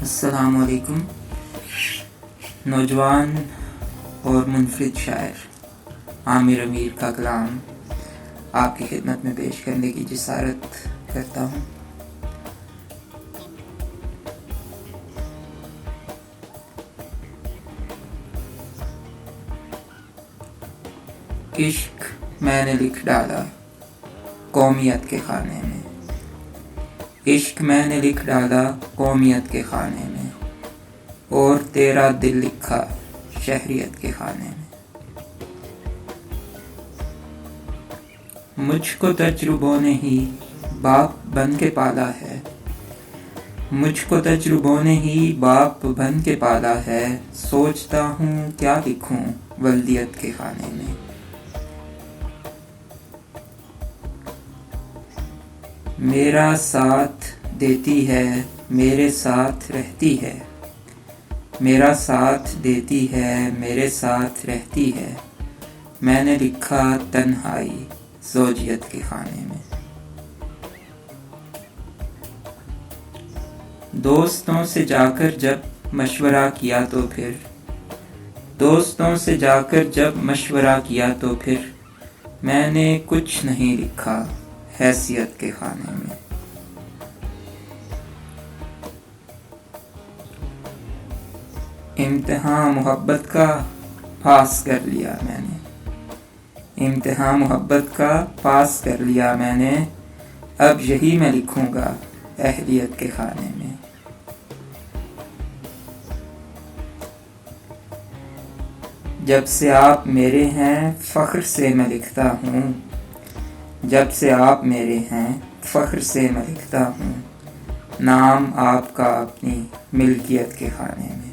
السلام علیکم. نوجوان اور منفرد شاعر عامر امیر کا کلام آپ کی خدمت میں پیش کرنے کی جسارت کرتا ہوں. عشق میں نے لکھ ڈالا قومیت کے خانے میں، عشق میں نے لکھ ڈالا قومیت کے خانے میں، اور تیرا دل لکھا شہریت کے خانے میں. مجھ کو تجربوں نے ہی باپ بن کے پالا ہے، مجھ کو تجربوں نے ہی باپ بن کے پالا ہے، سوچتا ہوں کیا لکھوں ولدیت کے خانے میں. میرا ساتھ دیتی ہے میرے ساتھ رہتی ہے، میرا ساتھ دیتی ہے میرے ساتھ رہتی ہے، میں نے لکھا تنہائی زوجیت کے خانے میں. دوستوں سے جا کر جب مشورہ کیا تو پھر، دوستوں سے جا کر جب مشورہ کیا تو پھر، میں نے کچھ نہیں لکھا حیثیت کے خانے میں. امتحان محبت کا پاس کر لیا میں نے، امتحان محبت کا پاس کر لیا میں نے، اب یہی میں لکھوں گا اہلیت کے خانے میں. جب سے آپ میرے ہیں فخر سے میں لکھتا ہوں، جب سے آپ میرے ہیں فخر سے میں لکھتا ہوں، نام آپ کا اپنی ملکیت کے خانے میں.